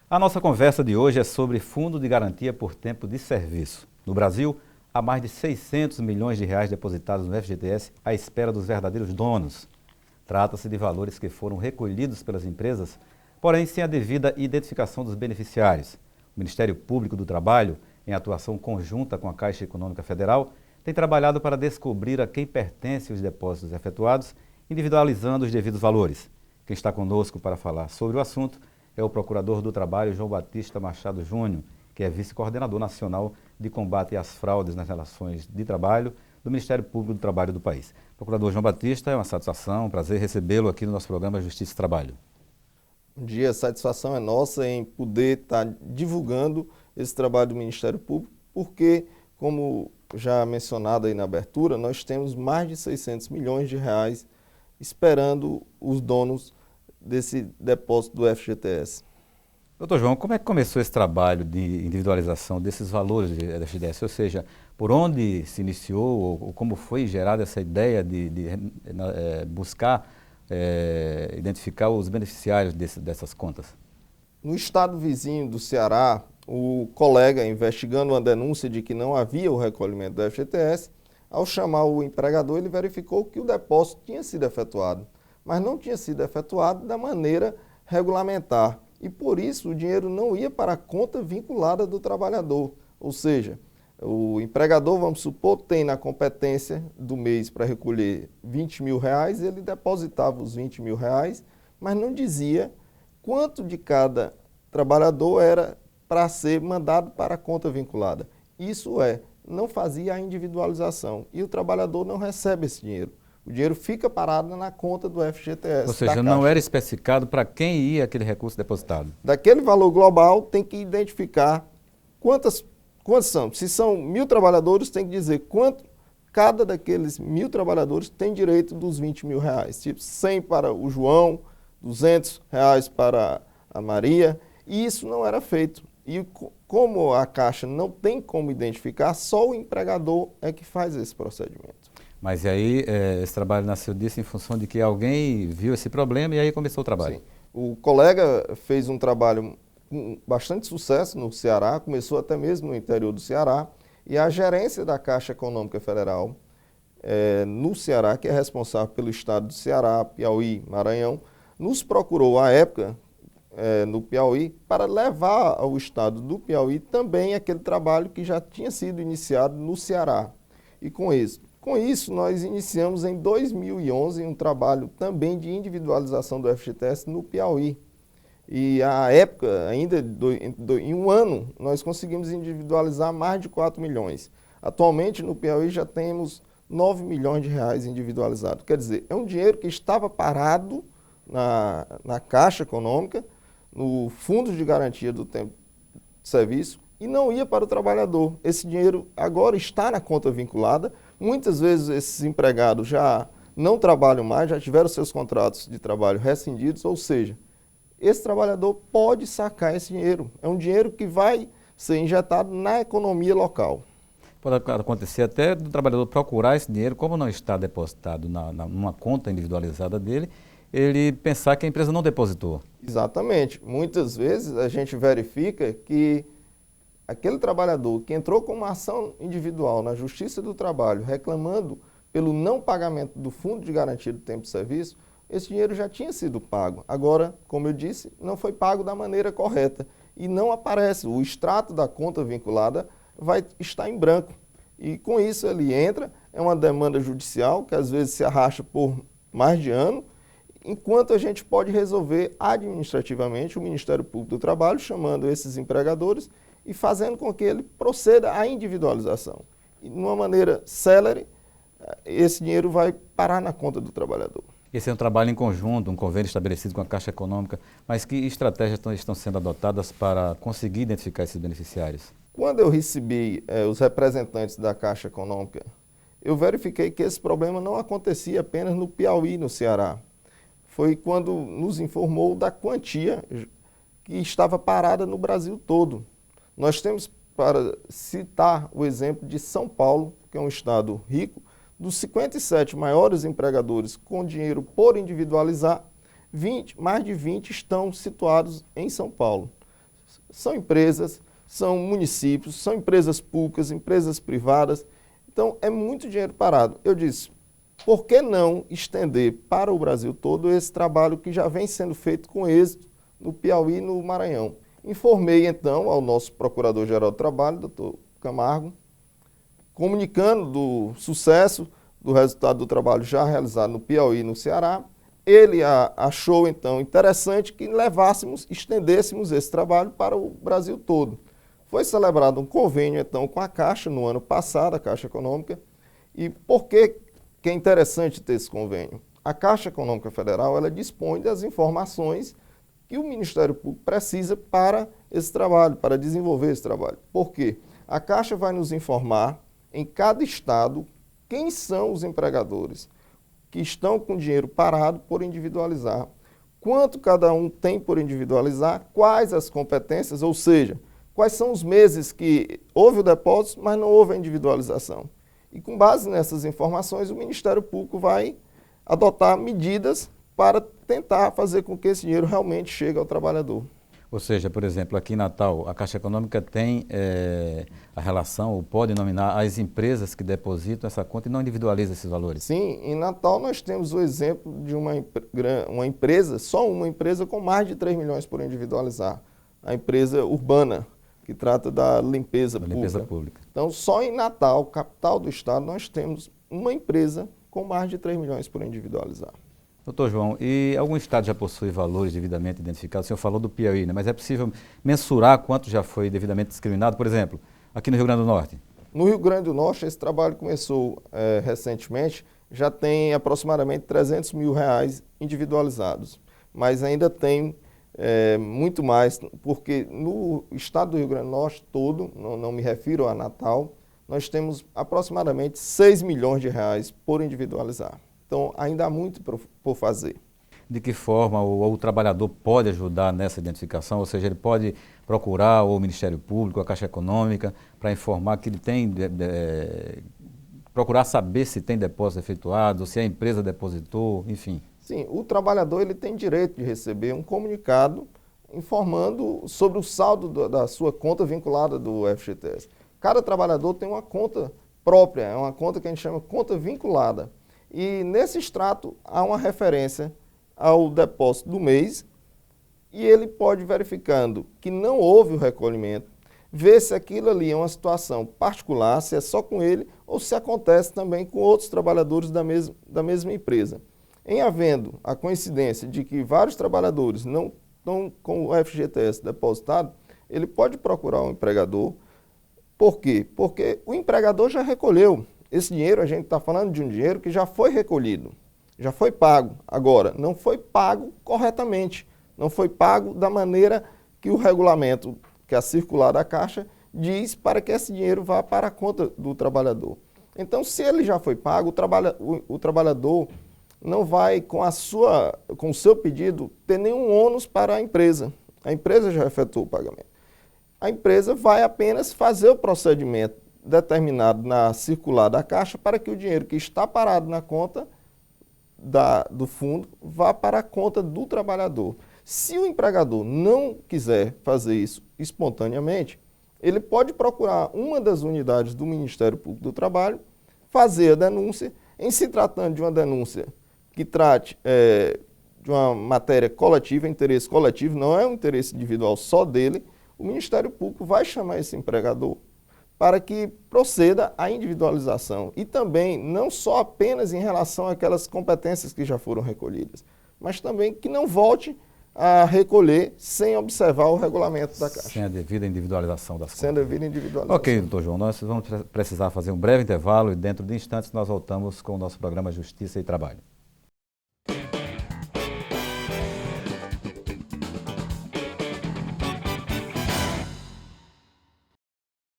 A nossa conversa de hoje é sobre Fundo de Garantia por Tempo de Serviço. No Brasil, há mais de 600 milhões de reais depositados no FGTS à espera dos verdadeiros donos. Trata-se de valores que foram recolhidos pelas empresas, porém sem a devida identificação dos beneficiários. O Ministério Público do Trabalho, em atuação conjunta com a Caixa Econômica Federal, tem trabalhado para descobrir a quem pertencem os depósitos efetuados, individualizando os devidos valores. Quem está conosco para falar sobre o assunto é o Procurador do Trabalho, João Batista Machado Júnior, que é vice-coordenador nacional de combate às fraudes nas relações de trabalho do Ministério Público do Trabalho do país. Procurador João Batista, é uma satisfação, um prazer recebê-lo aqui no nosso programa Justiça e Trabalho. Bom dia, a satisfação é nossa em poder estar divulgando esse trabalho do Ministério Público, porque, como já mencionado aí na abertura, nós temos mais de 600 milhões de reais esperando os donos desse depósito do FGTS. Doutor João, como é que começou esse trabalho de individualização desses valores do FGTS? Ou seja, por onde se iniciou ou como foi gerada essa ideia de buscar identificar os beneficiários dessas contas? No estado vizinho do Ceará, o colega, investigando uma denúncia de que não havia o recolhimento do FGTS, ao chamar o empregador, ele verificou que o depósito tinha sido efetuado, mas não tinha sido efetuado da maneira regulamentar. E por isso o dinheiro não ia para a conta vinculada do trabalhador. Ou seja, o empregador, vamos supor, tem na competência do mês para recolher 20 mil reais, ele depositava os 20 mil reais, mas não dizia quanto de cada trabalhador era para ser mandado para a conta vinculada. Isso não fazia a individualização e o trabalhador não recebe esse dinheiro. O dinheiro fica parado na conta do FGTS. Ou seja, não era especificado para quem ia aquele recurso depositado. Daquele valor global, tem que identificar quantos são. Se são 1.000 trabalhadores, tem que dizer quanto cada daqueles 1.000 trabalhadores tem direito dos 20 mil reais. Tipo, 100 para o João, 200 reais para a Maria. E isso não era feito. E como a Caixa não tem como identificar, só o empregador é que faz esse procedimento. Mas e aí, esse trabalho nasceu disso em função de que alguém viu esse problema e aí começou o trabalho? Sim. O colega fez um trabalho com bastante sucesso no Ceará, começou até mesmo no interior do Ceará, e a gerência da Caixa Econômica Federal no Ceará, que é responsável pelo estado do Ceará, Piauí, Maranhão, nos procurou à época no Piauí para levar ao estado do Piauí também aquele trabalho que já tinha sido iniciado no Ceará. E com isso, nós iniciamos em 2011 um trabalho também de individualização do FGTS no Piauí. E à época, ainda em um ano, nós conseguimos individualizar mais de 4 milhões. Atualmente, no Piauí, já temos 9 milhões de reais individualizados. Quer dizer, é um dinheiro que estava parado na Caixa Econômica, no Fundo de Garantia do Tempo de Serviço, e não ia para o trabalhador. Esse dinheiro agora está na conta vinculada. Muitas vezes esses empregados já não trabalham mais, já tiveram seus contratos de trabalho rescindidos, ou seja, esse trabalhador pode sacar esse dinheiro. É um dinheiro que vai ser injetado na economia local. Pode acontecer até do trabalhador procurar esse dinheiro, como não está depositado numa conta individualizada dele, ele pensar que a empresa não depositou. Exatamente. Muitas vezes a gente verifica que aquele trabalhador que entrou com uma ação individual na Justiça do Trabalho reclamando pelo não pagamento do Fundo de Garantia do Tempo de Serviço, esse dinheiro já tinha sido pago. Agora, como eu disse, não foi pago da maneira correta e não aparece. O extrato da conta vinculada vai estar em branco. E com isso ele entra, é uma demanda judicial que às vezes se arrasta por mais de ano, enquanto a gente pode resolver administrativamente o Ministério Público do Trabalho, chamando esses empregadores e fazendo com que ele proceda à individualização. E de uma maneira célere, esse dinheiro vai parar na conta do trabalhador. Esse é um trabalho em conjunto, um convênio estabelecido com a Caixa Econômica, mas que estratégias estão sendo adotadas para conseguir identificar esses beneficiários? Quando eu recebi os representantes da Caixa Econômica, eu verifiquei que esse problema não acontecia apenas no Piauí, no Ceará. Foi quando nos informou da quantia que estava parada no Brasil todo. Nós temos, para citar o exemplo de São Paulo, que é um estado rico, dos 57 maiores empregadores com dinheiro por individualizar, mais de 20 estão situados em São Paulo. São empresas, são municípios, são empresas públicas, empresas privadas. Então, é muito dinheiro parado. Eu disse, por que não estender para o Brasil todo esse trabalho que já vem sendo feito com êxito no Piauí e no Maranhão? Informei, então, ao nosso Procurador-Geral do Trabalho, doutor Camargo, comunicando do sucesso do resultado do trabalho já realizado no Piauí e no Ceará. Ele achou, então, interessante que levássemos, estendêssemos esse trabalho para o Brasil todo. Foi celebrado um convênio, então, com a Caixa no ano passado, a Caixa Econômica. E por que é interessante ter esse convênio? A Caixa Econômica Federal, ela dispõe das informações que o Ministério Público precisa para esse trabalho, para desenvolver esse trabalho. Por quê? A Caixa vai nos informar, em cada estado, quem são os empregadores que estão com dinheiro parado por individualizar, quanto cada um tem por individualizar, quais as competências, ou seja, quais são os meses que houve o depósito, mas não houve a individualização. E com base nessas informações, o Ministério Público vai adotar medidas para tentar fazer com que esse dinheiro realmente chegue ao trabalhador. Ou seja, por exemplo, aqui em Natal, a Caixa Econômica tem a relação, ou pode nominar as empresas que depositam essa conta e não individualiza esses valores? Sim, em Natal nós temos o exemplo de uma empresa, só uma empresa com mais de 3 milhões por individualizar, a empresa Urbana, que trata da limpeza pública. Então, só em Natal, capital do estado, nós temos uma empresa com mais de 3 milhões por individualizar. Doutor João, e algum estado já possui valores devidamente identificados? O senhor falou do Piauí, né? Mas é possível mensurar quanto já foi devidamente discriminado? Por exemplo, aqui no Rio Grande do Norte. No Rio Grande do Norte, esse trabalho começou recentemente, já tem aproximadamente R$300 mil individualizados, mas ainda tem muito mais, porque no estado do Rio Grande do Norte todo, não me refiro a Natal, nós temos aproximadamente R$6 milhões por individualizar. Então, ainda há muito por fazer. De que forma o trabalhador pode ajudar nessa identificação? Ou seja, ele pode procurar o Ministério Público, a Caixa Econômica, para informar que ele tem, procurar saber se tem depósito efetuado, se a empresa depositou, enfim. Sim, o trabalhador ele tem direito de receber um comunicado informando sobre o saldo da sua conta vinculada do FGTS. Cada trabalhador tem uma conta própria, é uma conta que a gente chama conta vinculada. E nesse extrato há uma referência ao depósito do mês e ele pode, verificando que não houve o recolhimento, ver se aquilo ali é uma situação particular, se é só com ele ou se acontece também com outros trabalhadores da mesma empresa. Em havendo a coincidência de que vários trabalhadores não estão com o FGTS depositado, ele pode procurar o empregador. Por quê? Porque o empregador já recolheu. Esse dinheiro, a gente está falando de um dinheiro que já foi recolhido, já foi pago. Agora, não foi pago corretamente, não foi pago da maneira que o regulamento, que é a circular da Caixa, diz para que esse dinheiro vá para a conta do trabalhador. Então, se ele já foi pago, o trabalhador não vai, com o seu pedido, ter nenhum ônus para a empresa. A empresa já efetuou o pagamento. A empresa vai apenas fazer o procedimento determinado na circular da Caixa para que o dinheiro que está parado na conta do fundo vá para a conta do trabalhador. Se o empregador não quiser fazer isso espontaneamente, ele pode procurar uma das unidades do Ministério Público do Trabalho, fazer a denúncia. Em se tratando de uma denúncia que trate de uma matéria coletiva, interesse coletivo, não é um interesse individual só dele, o Ministério Público vai chamar esse empregador para que proceda à individualização. E também, não só apenas em relação àquelas competências que já foram recolhidas, mas também que não volte a recolher sem observar o regulamento da Caixa. Sem a devida individualização das contas. Sem a devida individualização. Ok, doutor João, nós vamos precisar fazer um breve intervalo e dentro de instantes nós voltamos com o nosso programa Justiça e Trabalho.